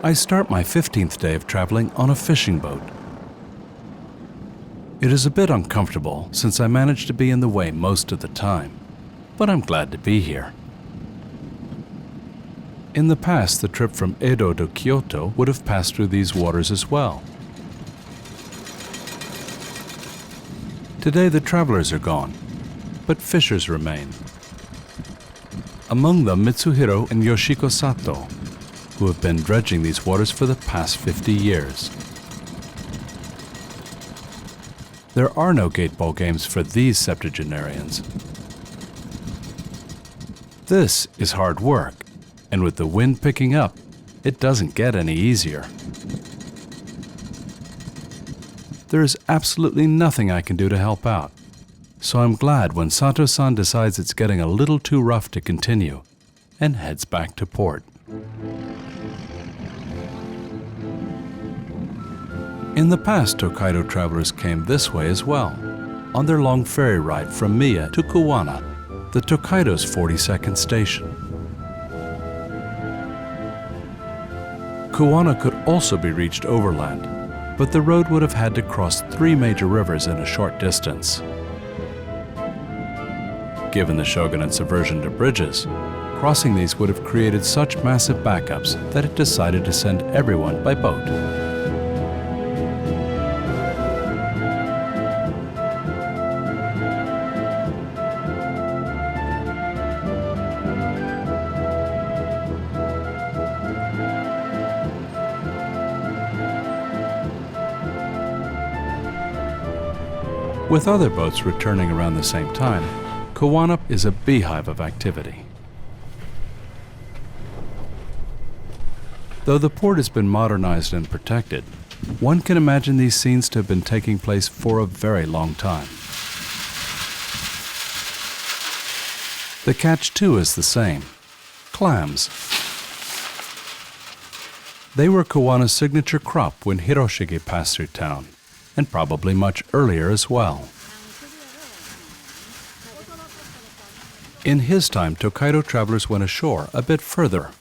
I start my 15th day of traveling on a fishing boat. It is a bit uncomfortable since I manage to be in the way most of the time, but I'm glad to be here. In the past, the trip from Edo to Kyoto would have passed through these waters as well. Today the travelers are gone, but fishers remain. Among them Mitsuhiro and Yoshiko Sato, who have been dredging these waters for the past 50 years. There are no gateball games for these septuagenarians. This is hard work, and with the wind picking up, it doesn't get any easier. There is absolutely nothing I can do to help out, so I'm glad when Sato-san decides it's getting a little too rough to continue and heads back to port. In the past, Tokaido travelers came this way as well, on their long ferry ride from Miya to Kuwana, the Tokaido's 42nd station. Kuwana could also be reached overland, but the road would have had to cross 3 major rivers in a short distance. Given the shogunate's aversion to bridges, crossing these would have created such massive backups that it decided to send everyone by boat. With other boats returning around the same time, Kuwana is a beehive of activity. Though the port has been modernized and protected, one can imagine these scenes to have been taking place for a very long time. The catch too is the same: clams. They were Kuwana's signature crop when Hiroshige passed through town, and probably much earlier as well. In his time, Tokaido travelers went ashore a bit further.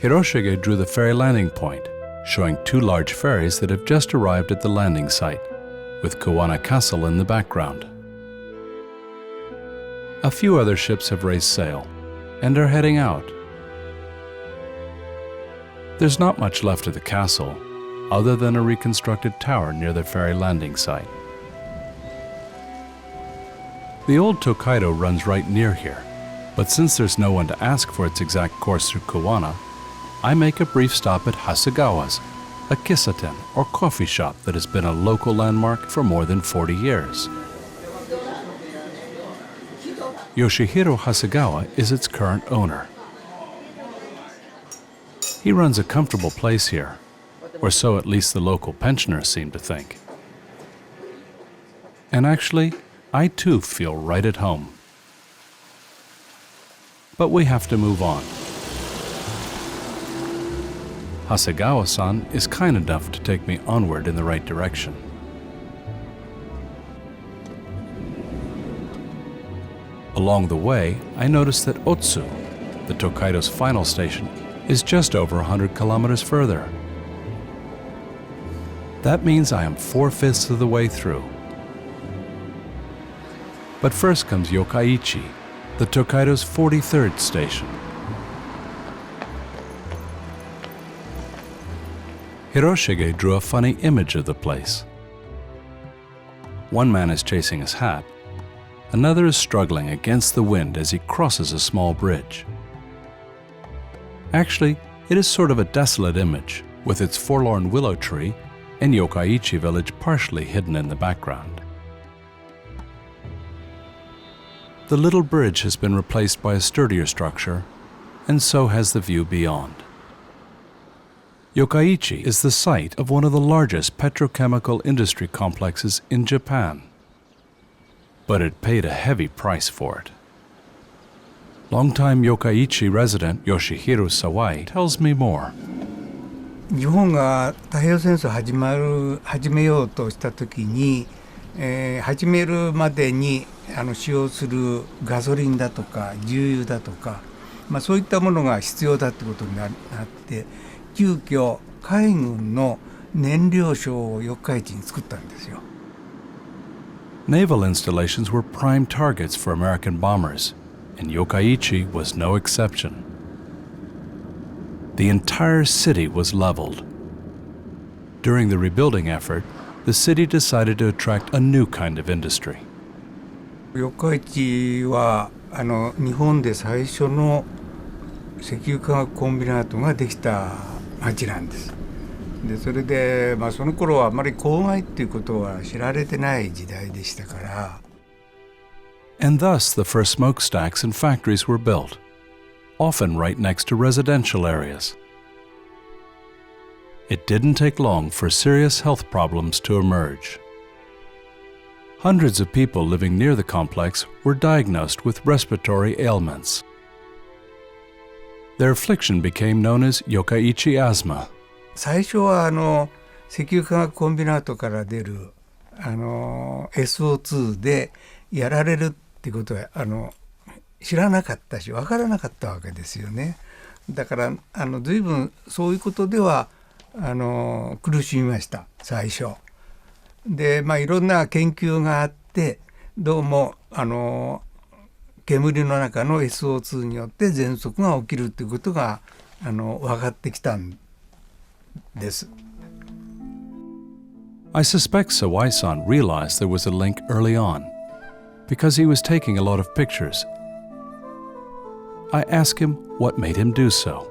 Hiroshige drew the ferry landing point, showing 2 large ferries that have just arrived at the landing site, with Kuwana Castle in the background. A few other ships have raised sail and are heading out. There's not much left of the castle, other than a reconstructed tower near the ferry landing site. The Old Tokaido runs right near here, but since there's no one to ask for its exact course through Kuwana, I make a brief stop at Hasegawa's, a kisaten or coffee shop that has been a local landmark for more than 40 years. Yoshihiro Hasegawa is its current owner. He runs a comfortable place here, or so at least the local pensioners seem to think. And actually, I too feel right at home. But we have to move on. Hasegawa-san is kind enough to take me onward in the right direction. Along the way, I noticed that Otsu, the Tokaido's final station, is just over 100 kilometers further. That means I am 4/5 of the way through. But first comes Yokkaichi, the Tokaido's 43rd station. Hiroshige drew a funny image of the place. One man is chasing his hat, another is struggling against the wind as he crosses a small bridge. Actually, it is sort of a desolate image, with its forlorn willow tree and Yokkaichi village partially hidden in the background. The little bridge has been replaced by a sturdier structure, and so has the view beyond. Yokkaichi is the site of one of the largest petrochemical industry complexes in Japan. But it paid a heavy price for it. Longtime Yokkaichi resident Yoshihiro Sawai tells me more. 日本が太平洋戦争始めようとした時に、始めるまでに使用するガソリンだとか重油だとかそういったものが必要だってことになって、急遽海軍の燃料廠を四日市に作ったんですよ。Naval installations were prime targets for American bombers, and Yokkaichi was no exception. The entire city was leveled. During the rebuilding effort, the city decided to attract a new kind of industry. 四日市は日本で最初の石油化学コンビナートができた町なんです。でそれで、その頃はあまり公害っていうことは知られてない時代でしたから。And thus the first smokestacks and factories were built, often right next to residential areas. It didn't take long for serious health problems to emerge. Hundreds of people living near the complex were diagnosed with respiratory ailments. Their affliction became known as Yokkaichi asthma. 最初は石油化学コンビナートから出るSO2 でやられるってことは知らなかったし分からなかったわけですよね。だから随分そういうことでは苦しみました最初で。いろんな研究があってどうも煙の中の SO2 によって喘息が起きるっていうことが分かってきたんです。I suspect Sawai-san realized there was a link early on because he was taking a lot of pictures. I asked him what made him do so.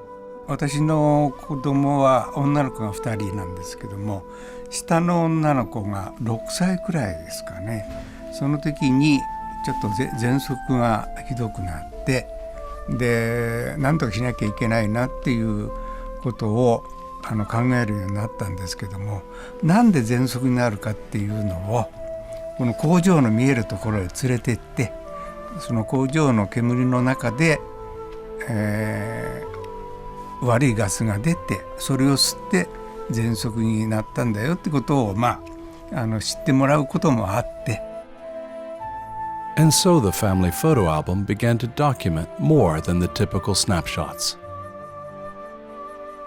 私の子供は女の子が2人なんですけども、下の女の子が6歳くらいですかね。その時にちょっと喘息がひどくなって、で何とかしなきゃいけないなっていうことを考えるようになったんですけども、なんで喘息になるかっていうのをこの工場の見えるところへ連れてって、その工場の煙の中で、悪いガスが出てそれを吸って喘息になったんだよってことを知ってもらうこともあって。And so the family photo album began to document more than the typical snapshots.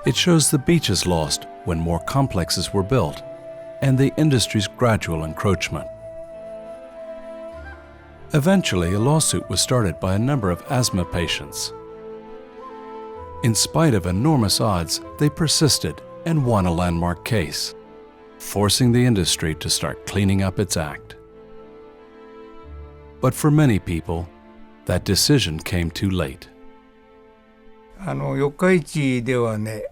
It shows the beaches lost when more complexes were built and the industry's gradual encroachment. Eventually, a lawsuit was started by a number of asthma patients. In spite of enormous odds, they persisted and won a landmark case, forcing the industry to start cleaning up its act. But for many people, that decision came too late. 四日市ではね、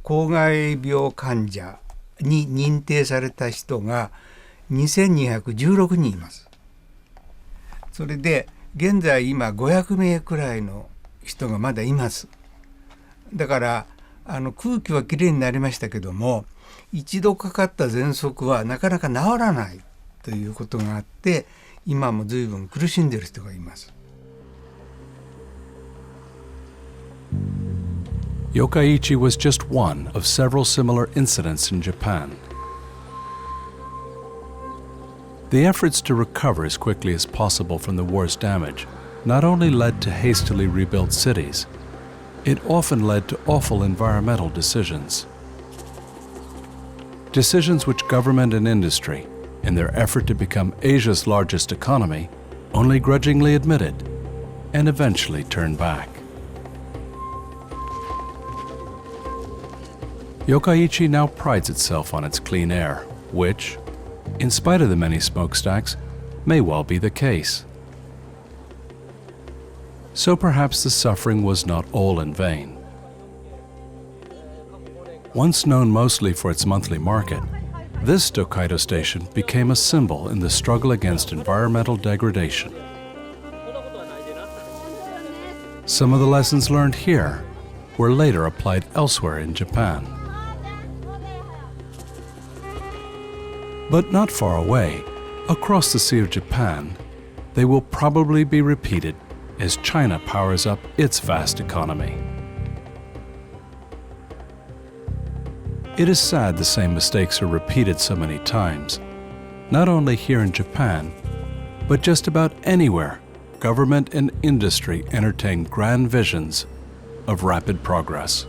公害病患者に認定された人が2216人います。それで現在今500名くらいの人がまだいます。だから空気はきれいになりましたけども、一度かかった喘息はなかなか治らないということがあって、今も随分苦しんでいる人がいます。Yokkaichi was just one of several similar incidents in Japan. The efforts to recover as quickly as possible from the war's damage not only led to hastily rebuilt cities, it often led to awful environmental decisions. Decisions which government and industry, in their effort to become Asia's largest economy, only grudgingly admitted and eventually turned back. Yokkaichi now prides itself on its clean air, which, in spite of the many smokestacks, may well be the case. So perhaps the suffering was not all in vain. Once known mostly for its monthly market, this Tokaido station became a symbol in the struggle against environmental degradation. Some of the lessons learned here were later applied elsewhere in Japan. But not far away, across the Sea of Japan, they will probably be repeated as China powers up its vast economy. It is sad the same mistakes are repeated so many times, not only here in Japan, but just about anywhere government and industry entertain grand visions of rapid progress.